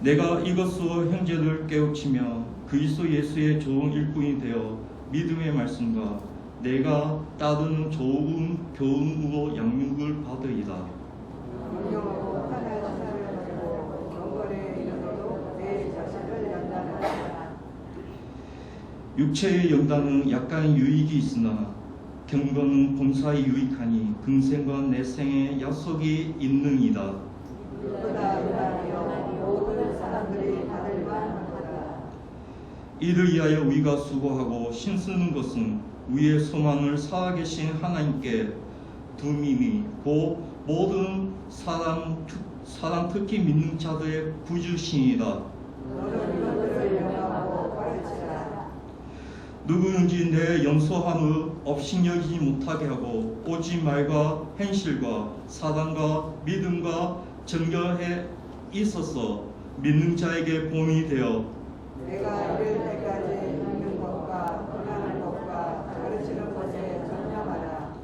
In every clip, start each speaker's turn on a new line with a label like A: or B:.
A: 내가 이것으로 형제를 깨우치며 그리스도 예수의 좋은 일꾼이 되어 믿음의 말씀과 내가 따르는 좋은 교훈으로 양육을 받으리라.
B: 명령하고 하나의 사람을 가지고 경건에 이르도록 내 자신을 연단하라.
A: 육체의 연단은 약간의 유익이 있으나 경건은 범사에 유익하니 금생과 내생의 약속이 있느니라.
B: 그보다 유다하여 모든 사람들이 받을 만하다.
A: 이를 위하여 우리가 수고하고 힘쓰는 것은 우리의 소망을 살아계신 하나님께 둠이니 곧 모든 사람 특히 믿는 자들의 구주시니라.
B: 너는 이것들을 명하고 가르치라.
A: 누구든지 내 연소함을 업신여기지 못하게 하고 오직 말과 행실과 사랑과 믿음과 정결에 있어서 믿는 자에게 본이 되어
B: 내가 이를 때까지 읽는 것과 권하는 것과 가르치는 것에 전념하라.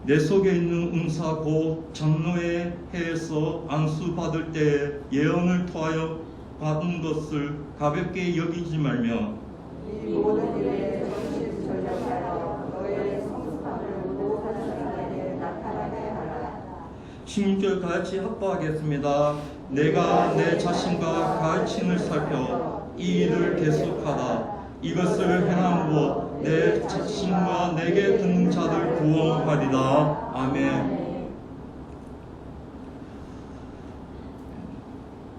A: 내 속에 있는 은사 곧 장로의 해에서 안수 받을 때 예언을 통하여 받은 것을 가볍게 여기지 말며
B: 이 모든 일에 전심 전력하여 너의 성숙함을 모든 사람에게 나타나게 하라.
A: 16절 같이 합보하겠습니다. 내가 내 자신과 가르침을 살펴 이 일을 계속하라. 이것을 행함으로 내 자신과 내게 듣는 자들 구원하리라. 아멘.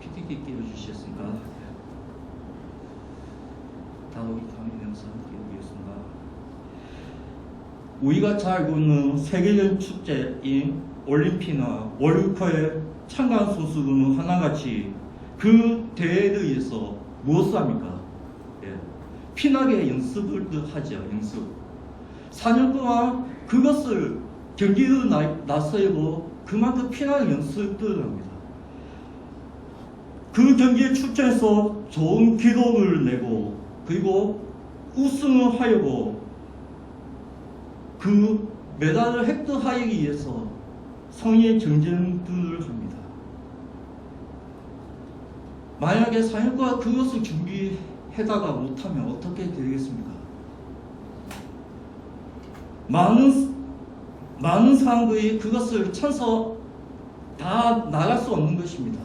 A: PPT 띄워주시겠습니까? 다음 영상 띄워보겠습니다. 우리가 잘 알고 있는 세계적인 축제인 올림픽이나 월드컵에 참가한 선수들은 하나같이 그 대회에 의해서 무엇을 합니까? 피나게 연습을 하죠. 연습. 4년 동안 그것을 경기를 나서고 그만큼 피나게 연습을 합니다. 그 경기에 출전해서 좋은 기록을 내고 그리고 우승을 하려고 그 메달을 획득하기 위해서 성의 경쟁들을 합니다. 만약에 4년 동안 그것을 준비해다가 못하면 어떻게 되겠습니까? 많은 사람들이 그것을 쳐서 다 나갈 수 없는 것입니다.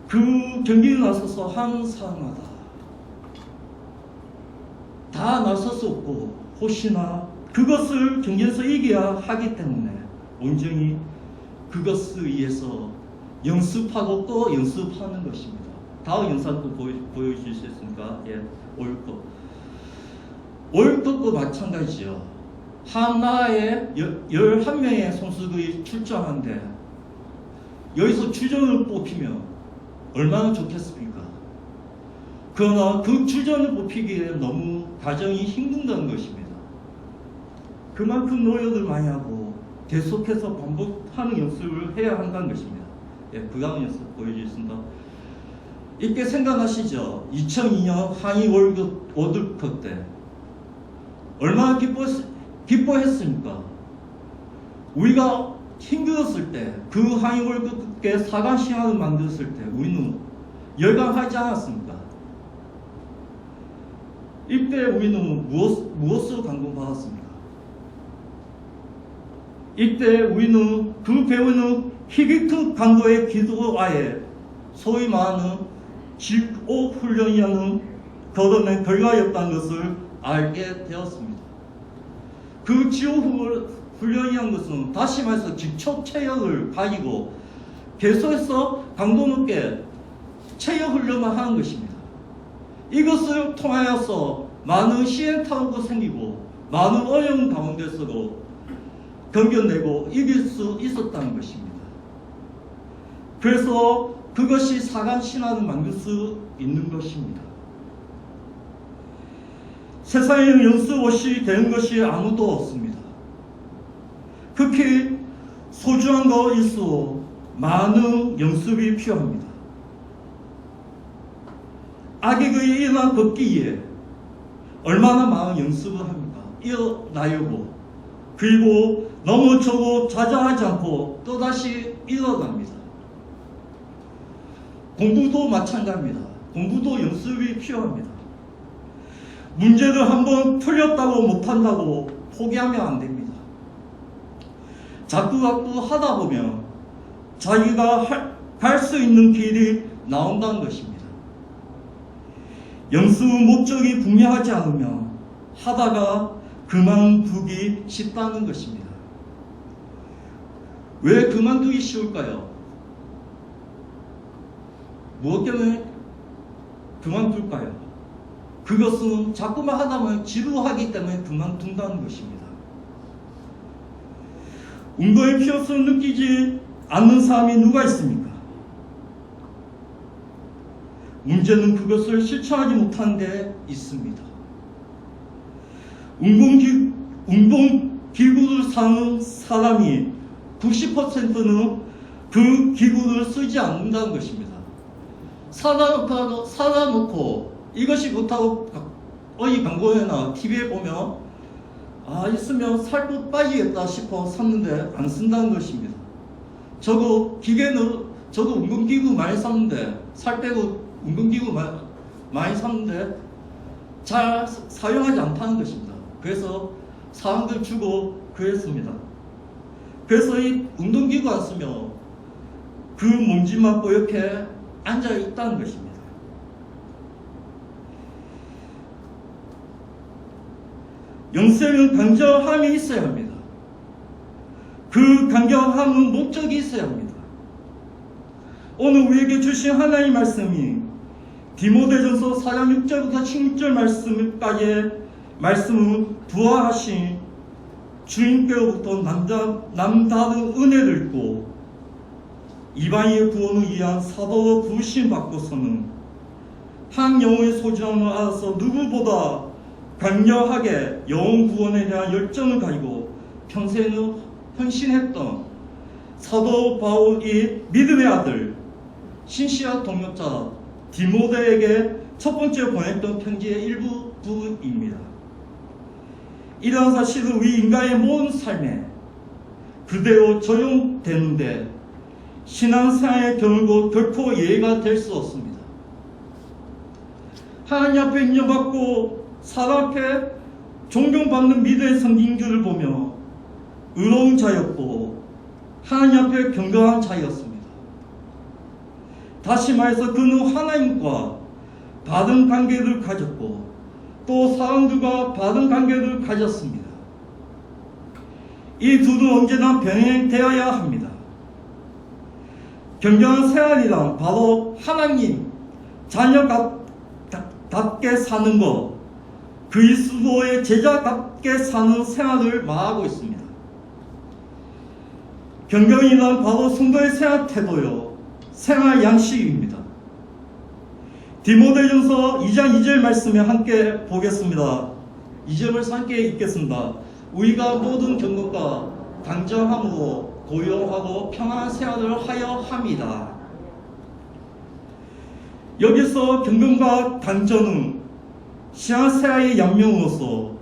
A: 그 경기에 나서서 한 사람마다 다 나설 수 없고 혹시나 그것을 경기에서 이겨야 하기 때문에 온전히 그것을 위해서 연습하고 또 연습하는 것입니다. 다음 영상도 보여주실 수 있습니까? 예, 월드컵. 월드컵도 마찬가지죠. 한 나라에 11명의 선수들이 출전하는데 여기서 주전을 뽑히면 얼마나 좋겠습니까? 그러나 그 주전을 뽑히기에 너무 과정이 힘든다는 것입니다. 그만큼 노력을 많이 하고 계속해서 반복하는 연습을 해야 한다는 것입니다. 예, 그 다음 연습 보여주겠습니다. 이때 생각하시죠? 2002년 한일 월드컵 때 얼마나 기뻐했습니까? 우리가 힘들었을 때, 그 한일 월드컵 때 4강 시간을 만들었을 때 우리는 열광하지 않았습니까? 이때 우리는 무엇으로 감동받았습니까? 이때 우리는 그 배우는 히기트 감독의 기도 아래 소위 말하는 지옥 훈련이라는 거론의 결과였다는 것을 알게 되었습니다. 그 지옥 훈련이라는 것은 다시 말해서 기초 체력을 가지고 계속해서 강도 높게 체력 훈련만 하는 것입니다. 이것을 통하여서 많은 시행착오가 생기고 많은 어려운 가운데서도 견뎌내고 이길 수 있었다는 것입니다. 그래서 그것이 4강 신화를 만들 수 있는 것입니다. 세상에 연습 없이 되는 것이 아무도 없습니다. 특히 소중한 것일수록 많은 연습이 필요합니다. 악역이 일어나 걷기 위해 얼마나 많은 연습을 합니까? 일어나려고. 그리고 넘어져도 좌절하지 않고 또다시 일어납니다. 공부도 마찬가지입니다. 공부도 연습이 필요합니다. 문제를 한번 풀렸다고 못한다고 포기하면 안 됩니다. 자꾸 하다 보면 자기가 갈 수 있는 길이 나온다는 것입니다. 연습 목적이 분명하지 않으면 하다가 그만두기 쉽다는 것입니다. 왜 그만두기 쉬울까요? 무엇 때문에 그만둘까요? 그것은 자꾸만 하다 보면 지루하기 때문에 그만둔다는 것입니다. 운동의 필요성을 느끼지 않는 사람이 누가 있습니까? 문제는 그것을 실천하지 못하는 데 있습니다. 운동기구를 사는 사람이 90%는 그 기구를 쓰지 않는다는 것입니다. 사다 놓고 이것이 좋다고 어디 광고에나 TV에 보면 있으면 살도 빠지겠다 싶어 샀는데 안 쓴다는 것입니다. 저도 운동기구 많이 샀는데 살 빼고 운동기구 많이 샀는데 잘 사용하지 않다는 것입니다. 그래서 사람들 주고 그랬습니다. 그래서 이 운동기구 안 쓰면 그 먼지만 뽀얗게 앉아 있다는 것입니다. 영생은 강경함이 있어야 합니다. 그 강경함은 목적이 있어야 합니다. 오늘 우리에게 주신 하나님의 말씀이 디모데전서 4장 6절부터 16절 말씀까지의 말씀은 부활하신 주님께로부터 남다른 은혜를 입고 이방인의 구원을 위한 사도로 부르심 받고서는 한 영혼의 소중함을 알아서 누구보다 강력하게 영혼 구원에 대한 열정을 가지고 평생을 헌신했던 사도 바울이 믿음의 아들 신시아 동역자 디모데에게 첫 번째 보냈던 편지의 일부 부분입니다. 이러한 사실은 우리 인간의 모든 삶에 그대로 적용되는데 신앙생활의 경우도 결코 예외가 될 수 없습니다. 하나님 앞에 인정받고 사람 앞에 존경받는 믿음의 성인들을 보며 의로운 자였고 하나님 앞에 경건한 자였습니다. 다시 말해서 그는 하나님과 바른 관계를 가졌고 또 사람들과 바른 관계를 가졌습니다. 이 둘은 언제나 병행되어야 합니다. 경건한 생활이란 바로 하나님 자녀답게 사는 것, 그리스도의 제자답게 사는 생활을 말하고 있습니다. 경건이란 바로 성도의 생활 태도요, 생활 양식입니다. 디모데전서 2장 2절 말씀에 함께 보겠습니다. 2절을 함께 읽겠습니다. 우리가 모든 경건과 단정함으로 고요하고 평안한 생활을 하여 합니다. 여기서 경건과 단정은 신앙생활의 양명으로서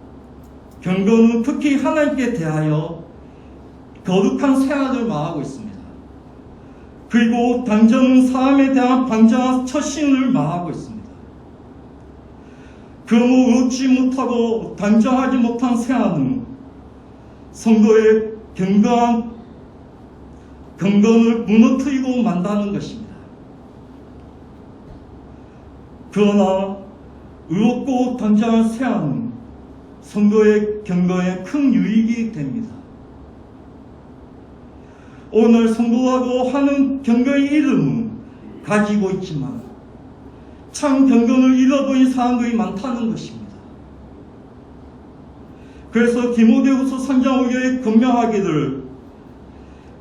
A: 경건은 특히 하나님께 대하여 거룩한 생활을 말하고 있습니다. 그리고 단정은 사람에 대한 방장한 처신을 말하고 있습니다. 그러므로 얻지 못하고 단정하지 못한 생활은 성도의 경건을 무너뜨리고 만다는 것입니다. 그러나 의롭고 단정한 생활은 성도의 경건에 큰 유익이 됩니다. 오늘 성도라고 하는 경건의 이름은 가지고 있지만 참 경건을 잃어버린 사람들이 많다는 것입니다. 그래서 디모데후서 3장 5절에 권면하기를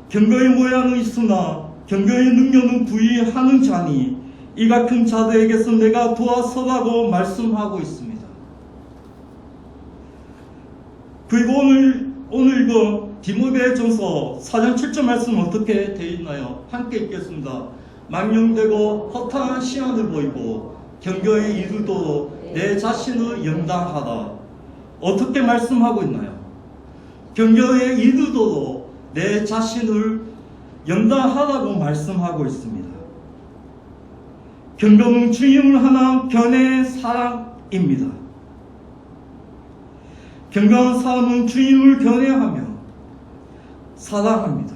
A: 경건의 모양은 있으나 경건의 능력은 부인하는 자니 이 같은 자들에게서 내가 도와서라고 말씀하고 있습니다. 그리고 오늘 이거 디모데전서 4장 7절 말씀은 어떻게 되어 있나요? 함께 읽겠습니다. 망령되고 허탄한 시안을 보이고 경건의 이루도록 내 자신을 연단하라. 어떻게 말씀하고 있나요? 경건의 이루도록 내 자신을 연단하라고 말씀하고 있습니다. 경건은 주님을 하나 견해 사랑입니다. 경건한 사람은 주님을 견해하며 사랑합니다.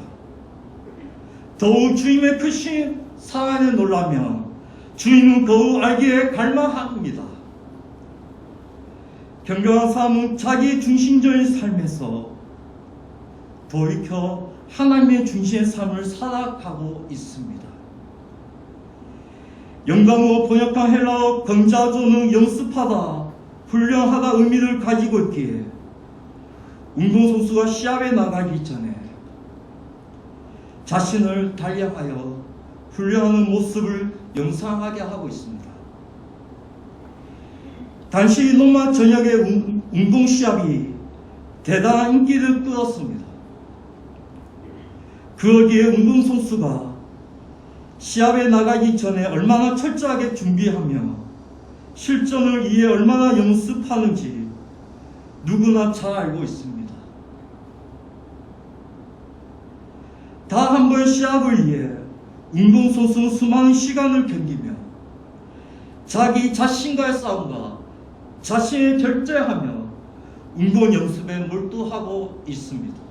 A: 더욱 주님의 크신 사랑에 놀라며 주님을 더욱 알기에 갈망합니다. 경건한 사람은 자기 중심적인 삶에서 돌이켜 하나님의 중심의 삶을 살아가고 있습니다. 영감으로 번역한 헬라어 건자조는 연습하다, 훈련하다 의미를 가지고 있기에 운동선수가 시합에 나가기 전에 자신을 단련하여 훈련하는 모습을 연상하게 하고 있습니다. 당시 로마 전역의 운동시합이 대단한 인기를 끌었습니다. 그러기에 운동선수가 시합에 나가기 전에 얼마나 철저하게 준비하며 실전을 위해 얼마나 연습하는지 누구나 잘 알고 있습니다. 단 한 번 시합을 위해 운동선수는 수많은 시간을 견디며 자기 자신과의 싸움과 자신을 결제하며 운동 연습에 몰두하고 있습니다.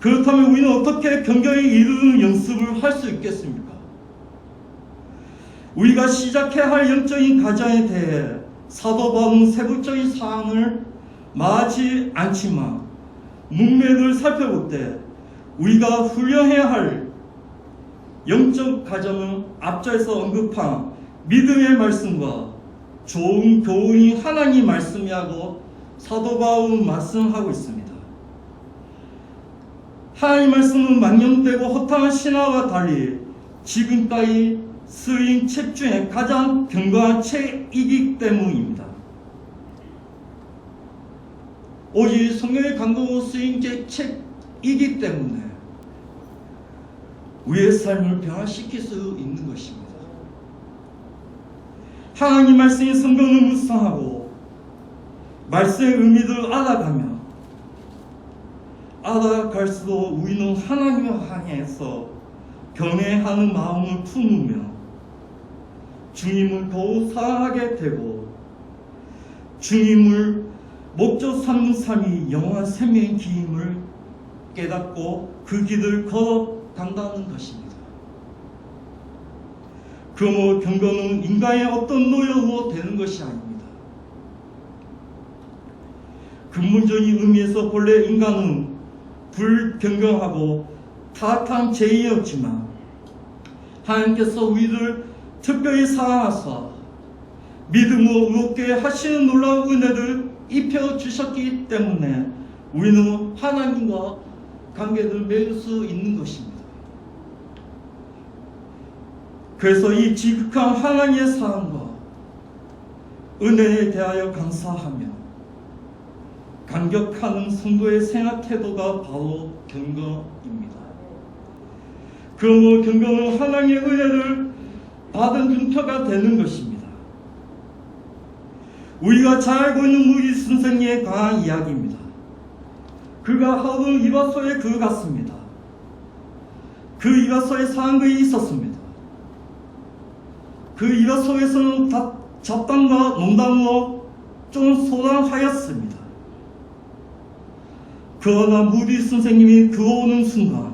A: 그렇다면 우리는 어떻게 경건에 이르는 연습을 할 수 있겠습니까? 우리가 시작해야 할 영적인 과정에 대해 사도 바울은 세부적인 사항을 말하지 않지만 문맥을 살펴볼 때 우리가 훈련해야 할 영적 과정은 앞자에서 언급한 믿음의 말씀과 좋은 교훈이 하나님 말씀이라고 사도 바울은 말씀하고 있습니다. 하나님 말씀은 망령되고 허탄한 신화와 달리 지금까지 쓰인 책 중에 가장 견고한 책이기 때문입니다. 오직 성령의 감동으로 쓰인 책이기 때문에 우리의 삶을 변화시킬 수 있는 것입니다. 하나님 말씀이 성경을 묵상하고 말씀의 의미를 알아가며 알아갈수록 우리는 하나님을 향해서 경외하는 마음을 품으며 주님을 더욱 사랑하게 되고 주님을 목적 삼는 삶이 영원한 생명의 길임을 깨닫고 그 길을 걸어간다는 것입니다. 그러므로 경건은 인간의 어떤 노력으로 되는 것이 아닙니다. 근본적인 의미에서 본래 인간은 불경건하고 타락한 죄인이었지만 하나님께서 우리를 특별히 사랑하사 믿음으로 의롭게 하시는 놀라운 은혜를 입혀주셨기 때문에 우리는 하나님과 관계를 맺을 수 있는 것입니다. 그래서 이 지극한 하나님의 사랑과 은혜에 대하여 감사하며 감격하는 성도의 생활 태도가 바로 경건입니다. 그러므로 경건은 하나님의 은혜를 받은 증표가 되는 것입니다. 우리가 잘 알고 있는 무리 선생님에 관한 이야기입니다. 그가 하루 이발소에 갔습니다. 그 이발소에 사람들이 있었습니다. 그 이발소에서는 잡담과 농담으로 좀 소란하였습니다. 그러나 무리 선생님이 들어오는 순간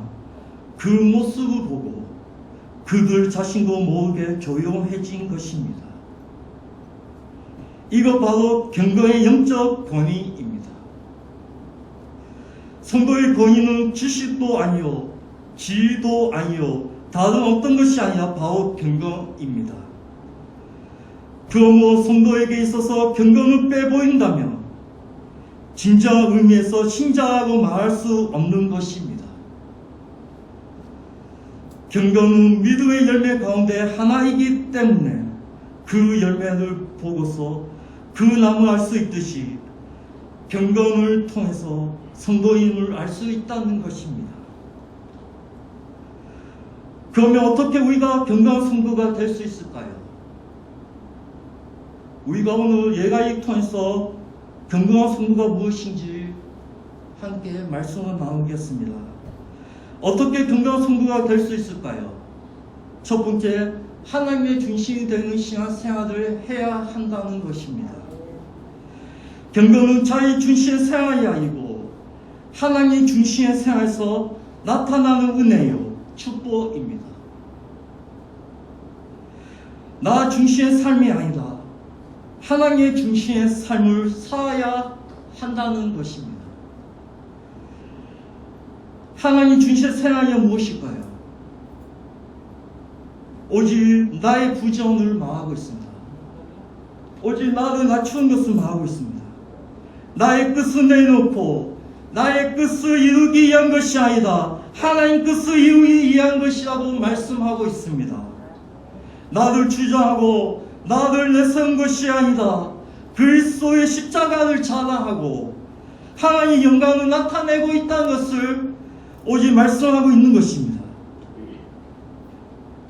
A: 그 모습을 보고 그들 자신도 모르게 조용해진 것입니다. 이거 바로 경건의 영적 권위입니다. 성도의 권위는 지식도 아니요 지위도 아니요 다른 어떤 것이 아니라 바로 경건입니다. 그러므로 성도에게 있어서 경건을 빼보인다면 진정한 의미에서 신자라고 말할 수 없는 것입니다. 경건은 믿음의 열매 가운데 하나이기 때문에 그 열매를 보고서 그 나무를 알 수 있듯이 경건을 통해서 성도임을 알 수 있다는 것입니다. 그러면 어떻게 우리가 경건한 성도가 될 수 있을까요? 우리가 오늘 예가익 통해서 경건한 성도가 무엇인지 함께 말씀을 나누겠습니다. 어떻게 경건한 성도가 될 수 있을까요? 첫 번째, 하나님의 중심이 되는 신앙생활을 해야 한다는 것입니다. 경건은 자기 중심의 생활이 아니고 하나님 중심의 생활에서 나타나는 은혜요, 축복입니다. 나 중심의 삶이 아니라 하나님의 중심의 삶을 살아야 한다는 것입니다. 하나님 중심의 생활이 무엇일까요? 오직 나의 부정을 망하고 있습니다. 오직 나를 낮추는 것을 망하고 있습니다. 나의 뜻을 내놓고 나의 뜻을 이루기 위한 것이 아니다, 하나님 뜻을 이루기 위한 것이라고 말씀하고 있습니다. 나를 주장하고 나를 내세운 것이 아니다, 그리스도의 십자가를 자랑하고 하나님의 영광을 나타내고 있다는 것을 오직 말씀하고 있는 것입니다.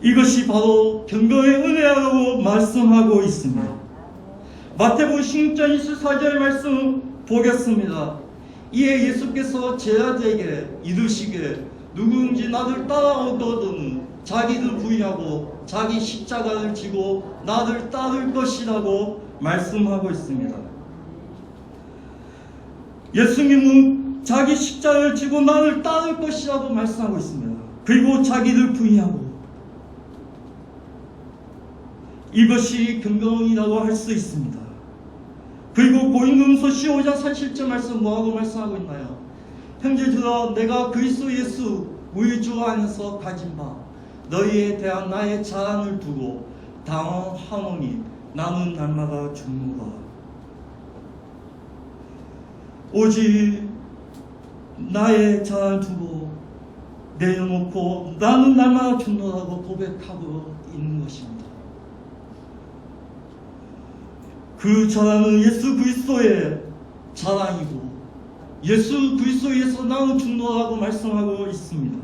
A: 이것이 바로 경건의 은혜라고 말씀하고 있습니다. 마태복음 16장 24절 말씀 보겠습니다. 이에 예수께서 제자들에게 이르시기를 누구든지 나를 따라오거든 자기를 부인하고 자기 십자가를 지고 나를 따를 것이라고 말씀하고 있습니다. 예수님은 자기 십자가를 지고 나를 따를 것이라고 말씀하고 있습니다. 그리고 자기를 부인하고, 이것이 경건이라고 할 수 있습니다. 그리고 고린도전서 15장 37절 말씀 뭐하고 말씀하고 있나요? 형제들아, 내가 그리스도 예수 우리 주 안에서 가진 바 너희에 대한 나의 자랑을 두고 당황하노니 나는 날마다 죽노라. 오직 나의 자랑을 두고 내려놓고 나는 날마다 죽노라고 고백하고 있는 것입니다. 그 자랑은 예수 그리스도의 자랑이고 예수 그리스도에서 나는 죽노라고 말씀하고 있습니다.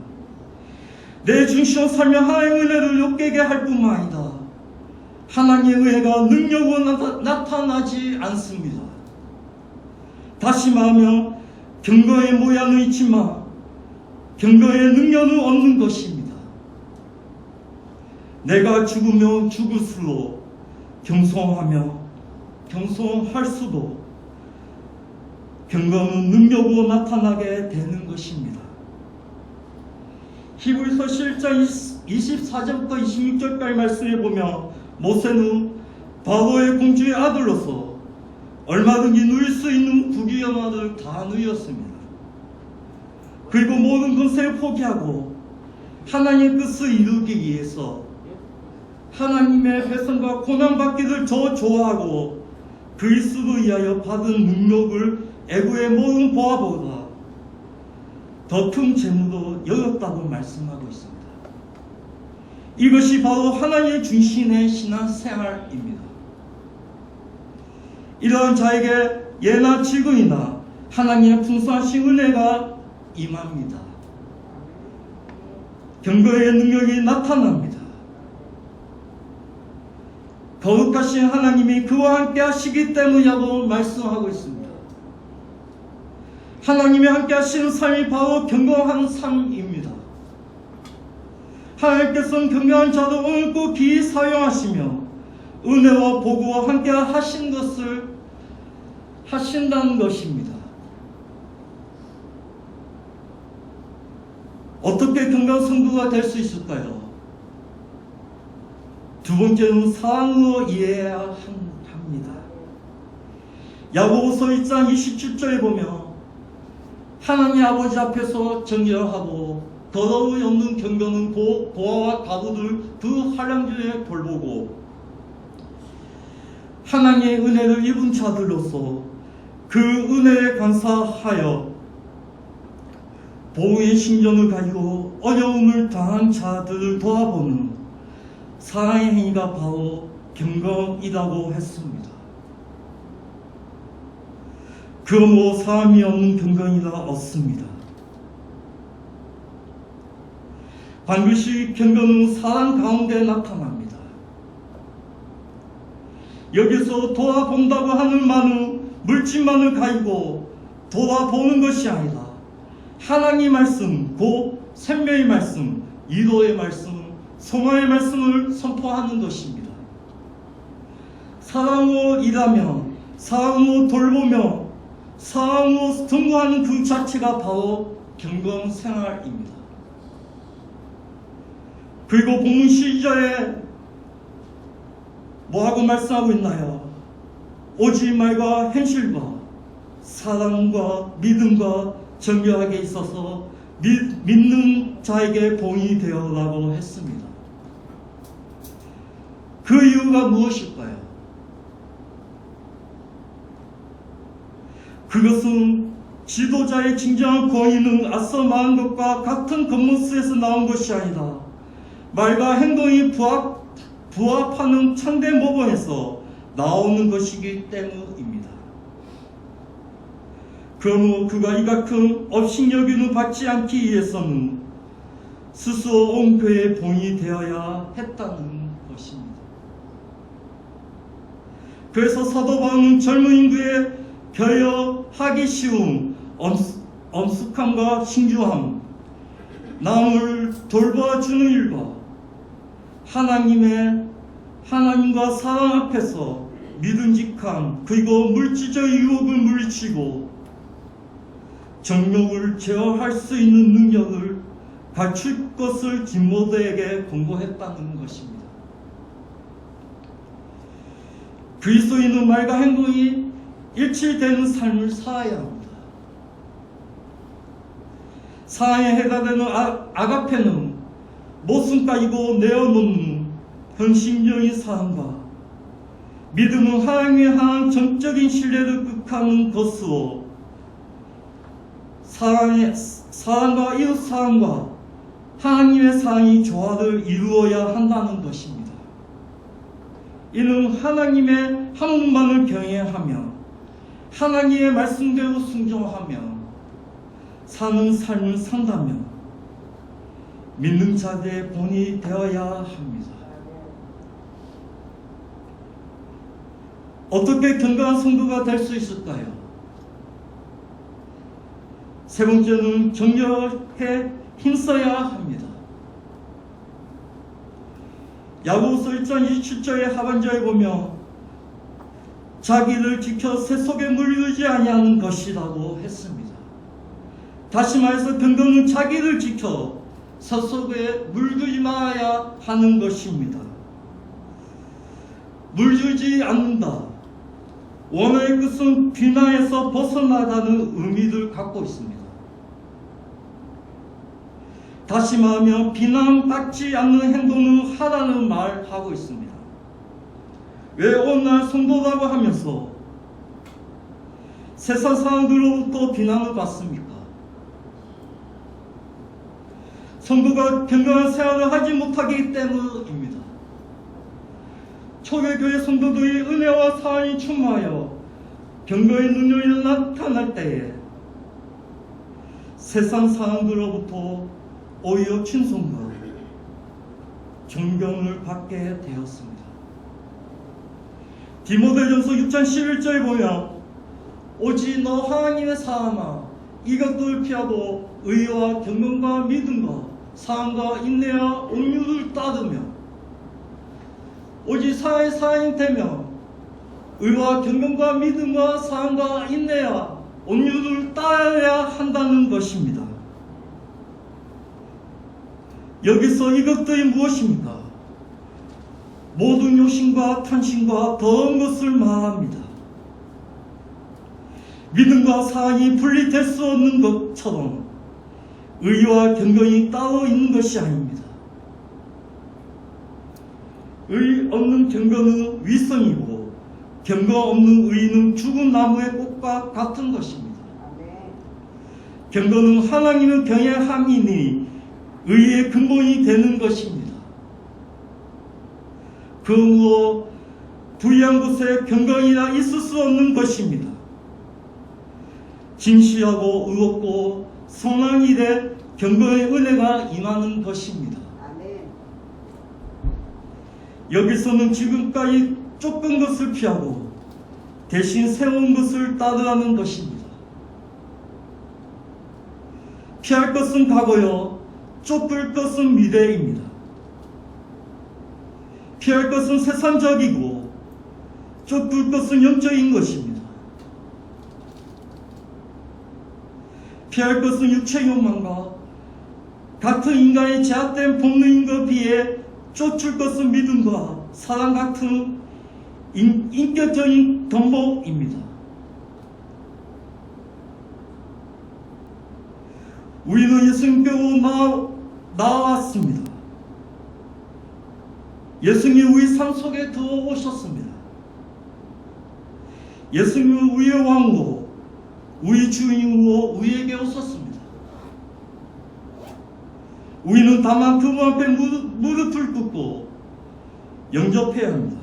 A: 내 중심으로 살며 하나님의 은혜를 욕되게 할 뿐만 아니다, 하나님의 은혜가 능력으로 나타나지 않습니다. 다시 말하면 경건의 모양은 있지만 경건의 능력은 없는 것입니다. 내가 죽으면 죽을수록 경성하며 경성할수록 경건은 능력으로 나타나게 되는 것입니다. 히브리서 7장 24절부터 26절까지 말씀해 보면 모세는 바로의 공주의 아들로서 얼마든지 누릴 수 있는 부귀영화를 다 누렸습니다. 그리고 모든 것을 포기하고 하나님의 뜻을 이루기 위해서 하나님의 백성과 고난받기를 더 좋아하고 그리스도를 위하여 받은 능력을 애고의 모든 보화보다 더 큰 재물로 여겼다고 말씀하고 있습니다. 이것이 바로 하나님의 중심의 신앙생활입니다. 이러한 자에게 예나 지금이나 하나님의 풍성하신 은혜가 임합니다. 경건의 능력이 나타납니다. 거룩하신 하나님이 그와 함께 하시기 때문이라고 말씀하고 있습니다. 하나님이 함께 하시는 삶이 바로 경건한 삶입니다. 하나님께서는 경건한 자도 옳고 기히 사용하시며 은혜와 복으와 함께 하신 것을 하신다는 것입니다. 어떻게 경건한 성도가 될 수 있을까요? 두 번째는 사랑으로 이해해야 합니다. 야고보서 1장 27절에 보면 하나님 아버지 앞에서 정결하고 더러움이 없는 경건은 고아와 과부들 그 환난중에 돌보고 하나님의 은혜를 입은 자들로서 그 은혜에 감사하여 보호의 심정을 가지고 어려움을 당한 자들을 도와보는 사랑의 행위가 바로 경건이라고 했습니다. 그러므로 사람이 없는 경건이라 없습니다. 반드시 경건은 사랑 가운데 나타납니다. 여기서 돌아본다고 하는 말은 물질만을 가지고 돌아보는 것이 아니라 하나님의 말씀, 곧 생명의 말씀, 위로의 말씀, 성화의 말씀을 선포하는 것입니다. 사랑으로 일하며 사랑으로 돌보며 사랑으로 전구하는 그 자체가 바로 경건생활입니다. 그리고 본문 12절에 뭐하고 말씀하고 있나요? 오직 말과 현실과 사랑과 믿음과 정결하게 있어서 믿는 자에게 본이 되어라고 했습니다. 그 이유가 무엇일까요? 그것은 지도자의 진정한 권위는 앞서 말한 것과 같은 겉모습에서 나온 것이 아니라 말과 행동이 부합하는 참된 모범에서 나오는 것이기 때문입니다. 그러므로 그가 이같은 업신여김을 받지 않기 위해서는 스스로 온 교회의 본이 되어야 했다는 것입니다. 그래서 사도 바울은 젊은 인구의 배려하기 쉬운 엄숙함과 신주함, 남을 돌봐주는 일과 하나님과 사랑 앞에서 믿음직함, 그리고 물질적 유혹을 물리치고 정욕을 제어할 수 있는 능력을 갖출 것을 디모데에게 권고했다는 것입니다. 그리스도인은 말과 행동이 일치되는 삶을 살아야 합니다. 사랑에 해당되는 아가페는 모순까지고 내어놓는 현실적인 사랑과 믿음은 하나님에 향한 전적인 신뢰를 극하는 것으로 사랑과 이웃사랑과 하나님의 사랑이 조화를 이루어야 한다는 것입니다. 이는 하나님의 한 분만을 경외하며 하나님의 말씀대로 순종하며 사는 삶을 산다며 믿는 자들의 본이 되어야 합니다. 어떻게 건강한 성도가 될 수 있을까요? 세 번째는 정결에 힘써야 합니다. 야고보서 1장 27절의 하반절에 보면 자기를 지켜 새 속에 물들지 아니하는 것이라고 했습니다. 다시 말해서 건강은 자기를 지켜 새 속에 물들지 말아야 하는 것입니다. 물들지 않는다. 원어의 뜻은 비난에서 벗어나다는 의미를 갖고 있습니다. 다시 말하면 비난받지 않는 행동을 하라는 말을 하고 있습니다. 왜 오늘날 성도라고 하면서 세상 사람들로부터 비난을 받습니까? 성도가 건강한 생활을 하지 못하기 때문입니다. 초대교회 성도들이 은혜와 사랑이 충만하여 경건의 능력이 나타날 때에 세상 사람들로부터 오히려 친송과 존경을 받게 되었습니다. 디모데전서 6장 11절에 보면 오직 너 하나님의 사람아 이것들을 피하고 의와 경건과 믿음과 사랑과 인내와 온유를 따르며 오직 사랑의 사랑이 되며 의와 경건과 믿음과 사랑과 인내와 온유를 따라야 한다는 것입니다. 여기서 이것들이 무엇입니까? 모든 욕심과 탐심과 더러운 것을 말합니다. 믿음과 사랑이 분리될 수 없는 것처럼 의와 경건이 따로 있는 것이 아닙니다. 의 없는 경건은 위선이고 경건 없는 의는 죽은 나무의 꽃과 같은 것입니다. 경건은 하나님을 경외함이니 의의 근본이 되는 것입니다. 그러므로 부유한 곳에 경건이라 있을 수 없는 것입니다. 진실하고 의롭고 선한 일에 경건의 은혜가 임하는 것입니다. 여기서는 지금까지 쫓은 것을 피하고 대신 새로운 것을 따르라는 것입니다. 피할 것은 과거요, 쫓을 것은 미래입니다. 피할 것은 세상적이고 쫓을 것은 영적인 것입니다. 피할 것은 육체 욕망과 같은 인간의 제약된 본능인과 비해 쫓을 것은 믿음과 사랑 같은 인격적인 덤목입니다. 우리는 예수님께로 나아왔습니다. 예수님이 우리 삶 속에 들어오셨습니다. 예수님은 우리의 왕으로 우리 주인으로 우리에게 오셨습니다. 우리는 다만 그분 앞에 무릎을 꿇고 영접해야 합니다.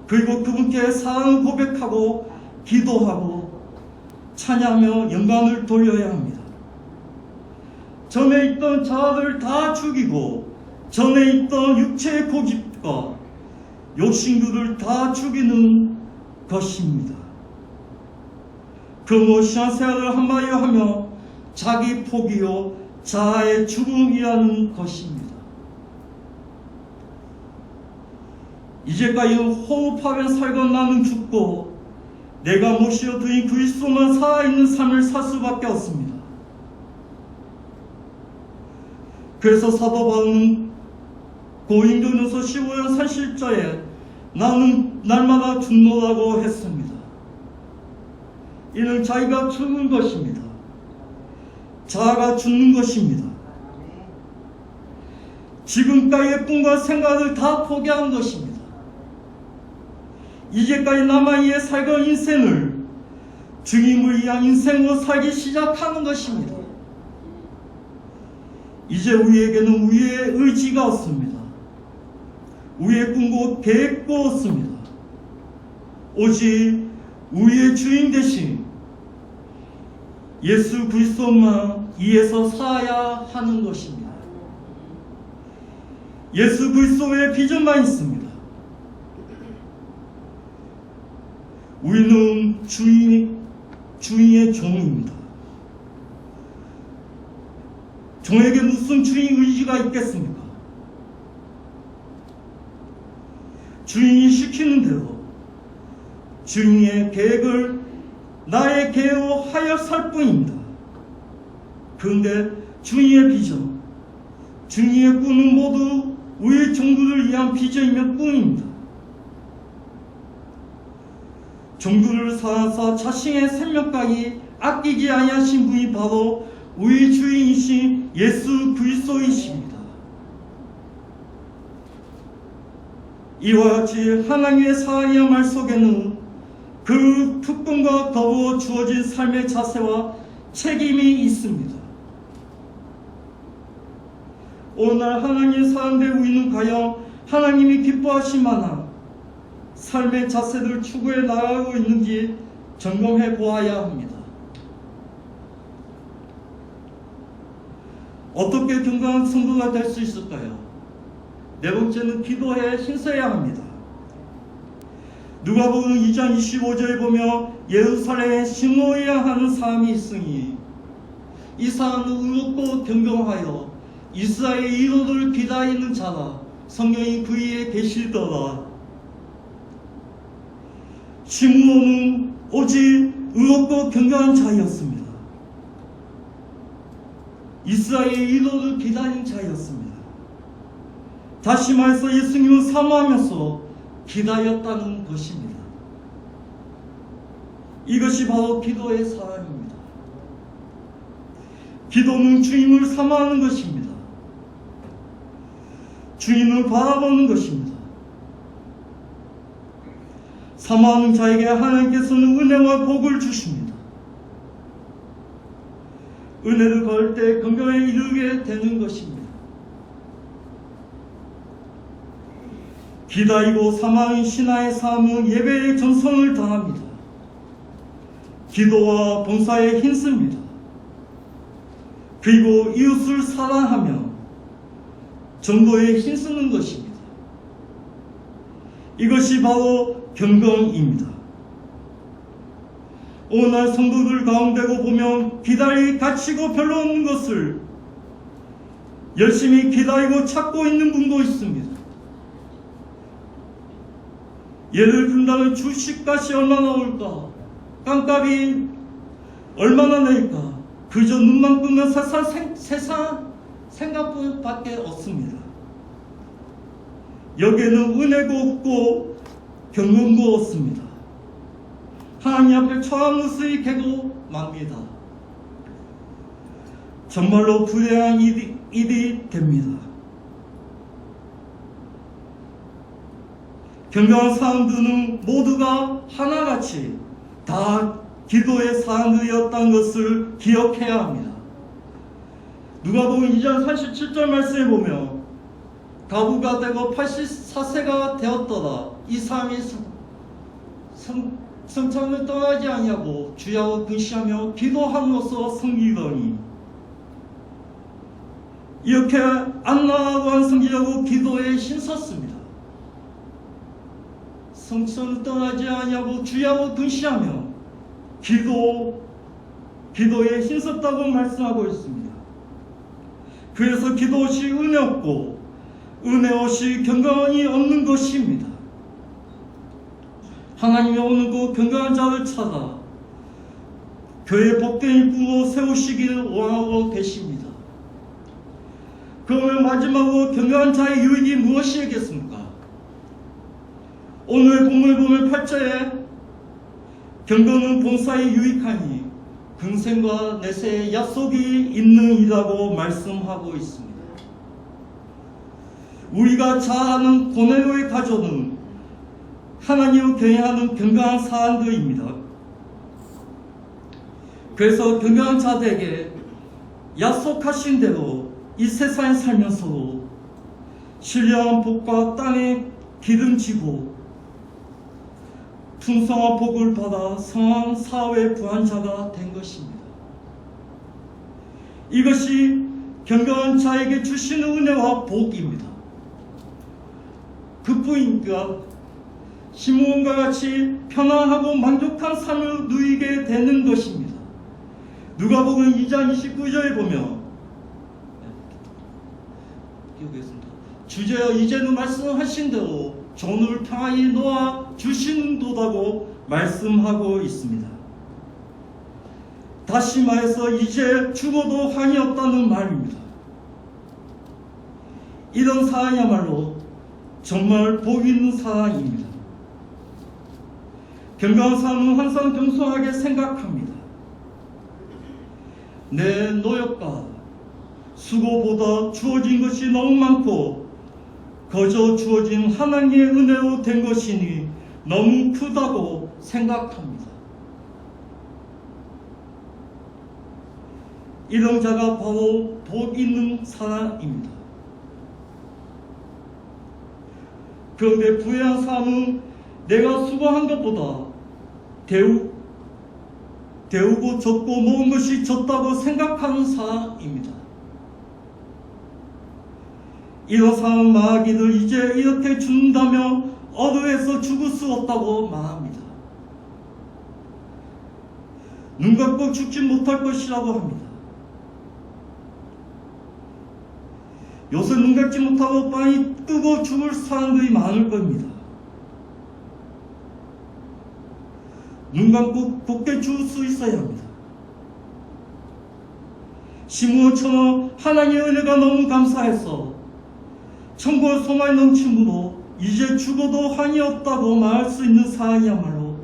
A: 그리고 그분께 사랑을 고백하고 기도하고 찬양하며 영광을 돌려야 합니다. 전에 있던 자아를 다 죽이고 전에 있던 육체의 고집과 욕심들을 다 죽이는 것입니다. 그 무엇이한 생활을 한마디로 하며 자기 포기요 자아의 죽음이라는 것입니다. 이제까지 호흡하며 살건 나는 죽고 내가 모시어 두인 그리스도만 살아있는 삶을 살 수밖에 없습니다. 그래서 사도 바울은 고린도전서 15장 30절에 나는 날마다 죽노라고 했습니다. 이는 자기가 죽는 것입니다. 자아가 죽는 것입니다. 지금까지의 꿈과 생각을 다 포기한 것입니다. 이제까지 남아있는 살던 인생을 주님을 위한 인생으로 살기 시작하는 것입니다. 이제 우리에게는 우리의 의지가 없습니다. 우리의 꿈과 계획도 없습니다. 오직 우리의 주인 대신 예수 그리스도만 위해서 살아야 하는 것입니다. 예수 그리스도의 비전만 있습니다. 우리는 주인의 종입니다. 종에게 무슨 주인 의지가 있겠습니까? 주인이 시키는 대로 주인의 계획을 나의 계획으로 하여 살 뿐입니다. 그런데 주인의 비전, 주인의 꿈은 모두 우리 종들을 위한 비전이며 꿈입니다. 종들을 사랑하사 자신의 생명까지 아끼지 아니하신 분이 바로 우리 주인이신 예수 그리스도이십니다. 이와 같이 하나님의 사랑의 말 속에는 그 특권과 더불어 주어진 삶의 자세와 책임이 있습니다. 오늘 하나님의 사랑된 우리는 과연 하나님이 기뻐하실 만한 삶의 자세를 추구해 나가고 있는지 점검해 보아야 합니다. 어떻게 건강한 성도가 될 수 있을까요? 네 번째는 기도에 힘써야 합니다. 누가복음 2장 25절에 보면 예루살렘에 시므오야 하는 사람이 있으니 이 사람은 의롭고 경건하여 이스라엘의 이로를 기다리는 자라. 성령이 그 위에 계시더라. 시므온은 오직 의롭고 경건한 자였습니다. 이스라엘의 이로를 기다리는 자였습니다. 다시 말해서 예수님을 사모하면서 기다렸다는 것입니다. 이것이 바로 기도의 사랑입니다. 기도는 주님을 사모하는 것입니다. 주님을 바라보는 것입니다. 사모하는 자에게 하나님께서는 은혜와 복을 주십니다. 은혜를 받을 때 건강에 이르게 되는 것입니다. 기다리고 사모하는 신하의 삶은 예배의 전성을 다합니다. 기도와 봉사에 힘씁니다. 그리고 이웃을 사랑하며 전도에 힘쓰는 것입니다. 이것이 바로 경건입니다. 오늘 성도들 가운데고 보면 기다리 갇히고 별로 없는 것을 열심히 기다리고 찾고 있는 분도 있습니다. 예를 든다면 주식값이 얼마나 올까? 깜값이 얼마나 낼까? 그저 눈만 뜨면 세상 생각밖에 없습니다. 여기에는 은혜도 없고 경건도 없습니다. 하나님 앞에 처한 모습이 개고 맙니다. 정말로 불행한 일이 됩니다. 경건한 사람들은 모두가 하나같이 다 기도의 사람들이었다는 것을 기억해야 합니다. 누가복음 2장 37절 말씀에 보면 가부가 되고 84세가 되었더라. 이 사람이 성찬을 떠나지 아니하고 주야로 근시하며 기도함으로써 섬기더니, 이렇게 안나하고 섬기려고 기도에 힘썼습니다. 성찬을 떠나지 아니하고 주야로 근시하며 기도에 힘썼다고 말씀하고 있습니다. 그래서 기도 없이 은혜 없고 은혜 없이 경건이 없는 것입니다. 하나님이 오는 그 경건한 자를 찾아 교회의 복된 일꾼으로 세우시기를 원하고 계십니다. 그러면 마지막으로 경건한 자의 유익이 무엇이겠습니까? 오늘 본문을 보면 8절에 경건은 봉사에 유익하니 근생과 내세의 약속이 있는 이라고 말씀하고 있습니다. 우리가 잘 아는 고넬료의 가족은 하나님을 경외하는 경건한 사람들입니다. 그래서 경건한 자들에게 약속하신 대로 이 세상에 살면서도 신령한 복과 땅에 기름지고 풍성한 복을 받아 성한 사회의 부한자가 된 것입니다. 이것이 경건한 자에게 주시는 은혜와 복입니다. 그뿐인가 시므온과 같이 편안하고 만족한 삶을 누리게 되는 것입니다. 누가복음 2장 29절에 보면 주제여 이제는 말씀하신 대로 종을 평안히 놓아 주시는도다고 말씀하고 있습니다. 다시 말해서 이제 죽어도 한이 없다는 말입니다. 이런 사람이야말로 정말 복 있는 사람입니다. 경건한 사람은 항상 겸손하게 생각합니다. 내 노력과 수고보다 주어진 것이 너무 많고 거저 주어진 하나님의 은혜로 된 것이니 너무 크다고 생각합니다. 이런 자가 바로 복 있는 사람입니다. 그런데 부유한 사람은 내가 수고한 것보다 데우고 줬고 모은 것이 적다고 생각하는 사람입니다. 이런 사람은 말하기를 이제 이렇게 죽는다며 어두에서 죽을 수 없다고 말합니다. 눈 감고 죽지 못할 것이라고 합니다. 요새 눈 감지 못하고 빨리 뜨고 죽을 사람들이 많을 겁니다. 눈 감고 곧게 죽을 수 있어야 합니다. 시므온처럼 하나님의 은혜가 너무 감사해서 천국의 소망이 넘침으로 이제 죽어도 한이 없다고 말할 수 있는 사람이야말로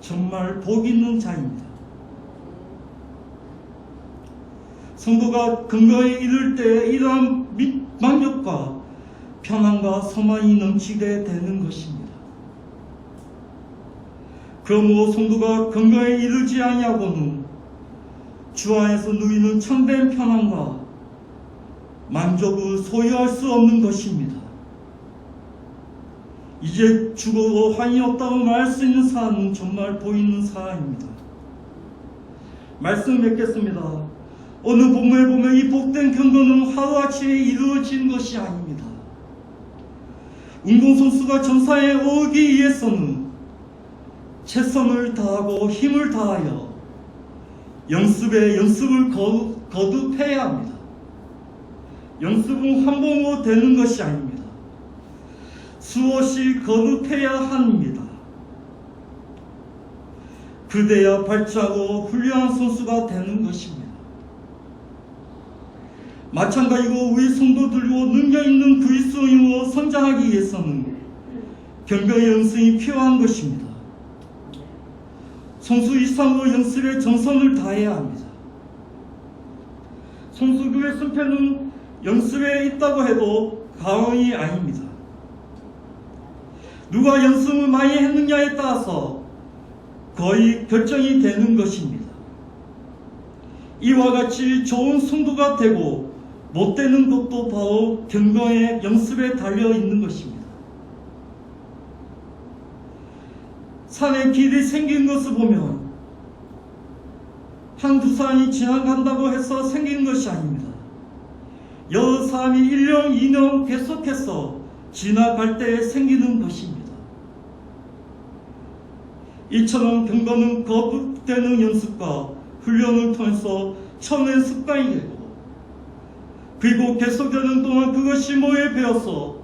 A: 정말 복 있는 자입니다. 성도가 근거에 이를 때 이러한 만족과 평안과 소망이 넘치게 되는 것입니다. 그러므로 성도가 근거에 이르지 아니하고는 주 안에서 누리는 참된 평안과 만족을 소유할 수 없는 것입니다. 이제 죽어도 한이 없다고 말할 수 있는 사람은 정말 복 있는 사람입니다. 말씀 맺겠습니다. 오늘 본문에 보면 이 복된 경건은 하루아침에 이루어진 것이 아닙니다. 운동선수가 정상에 오르기 위해서는 최선을 다하고 힘을 다하여 연습에 연습을 거듭해야 합니다. 연습은 한 번으로 되는 것이 아닙니다. 수없이 거듭해야 합니다. 그대야 발전하고 훌륭한 선수가 되는 것입니다. 마찬가지로 우리 성도들로 능력 있는 그리스도인으로 성장하기 위해서는 경배의 연습이 필요한 것입니다. 선수 이상으로 연습에 정성을 다해야 합니다. 선수들의 승패는 연습에 있다고 해도 과언이 아닙니다. 누가 연습을 많이 했느냐에 따라서 거의 결정이 되는 것입니다. 이와 같이 좋은 성도가 되고 못 되는 것도 바로 경배의 연습에 달려 있는 것입니다. 산에 길이 생긴 것을 보면 한두 사람이 지나간다고 해서 생긴 것이 아닙니다. 여러 사람이 1년, 2년 계속해서 지나갈 때 생기는 것입니다. 이처럼 경배는 거듭되는 연습과 훈련을 통해서 처음엔 습관이 되고 그리고 계속되는 동안 그것이 뭐에 배어서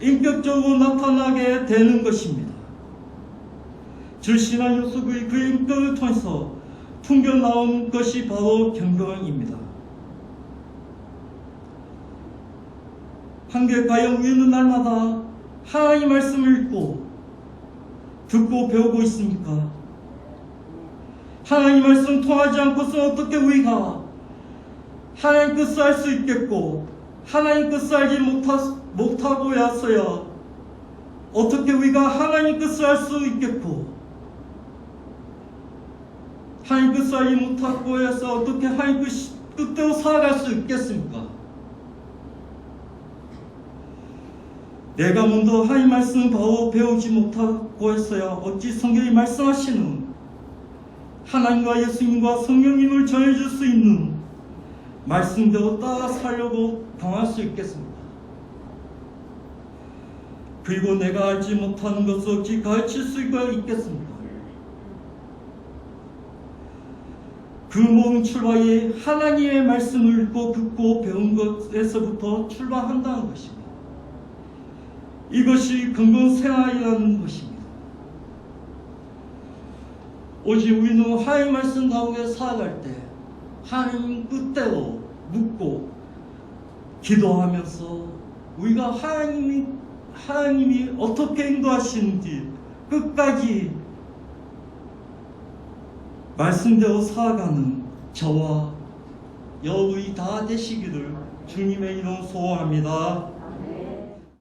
A: 인격적으로 나타나게 되는 것입니다. 절신한 요소의 그 인격을 통해서 풍겨나온 것이 바로 경배입니다. 한결과연 우리는 날마다 하나님의 말씀을 읽고 듣고 배우고 있습니까? 하나님 말씀 통하지 않고서 어떻게 우리가 하나님 뜻을 알 수 있겠고 하나님 뜻을 알지 못하고 야서야 어떻게 우리가 하나님 뜻을 알 수 있겠고 하나님 뜻을 알지 못하고 해서 어떻게 하나님 뜻대로 살아갈 수 있겠습니까? 내가 먼저 하나님 말씀을 바로 배우지 못하고 했어야 어찌 성경이 말씀하시는 하나님과 예수님과 성령님을 전해줄 수 있는 말씀대로 따라 살려고 강할 수 있겠습니까? 그리고 내가 알지 못하는 것을 어찌 가르칠 수가 있겠습니까? 그 모든 출발이 하나님의 말씀을 읽고 듣고 배운 것에서부터 출발한다는 것입니다. 이것이 근본 생활이라는 것입니다. 오직 우리는 하나님 말씀 가운데 살아갈 때 하나님 뜻대로 묻고 기도하면서 우리가 하나님이 어떻게 인도하시는지 끝까지 말씀대로 살아가는 저와 여러분이 다 되시기를 주님의 이름 소원합니다.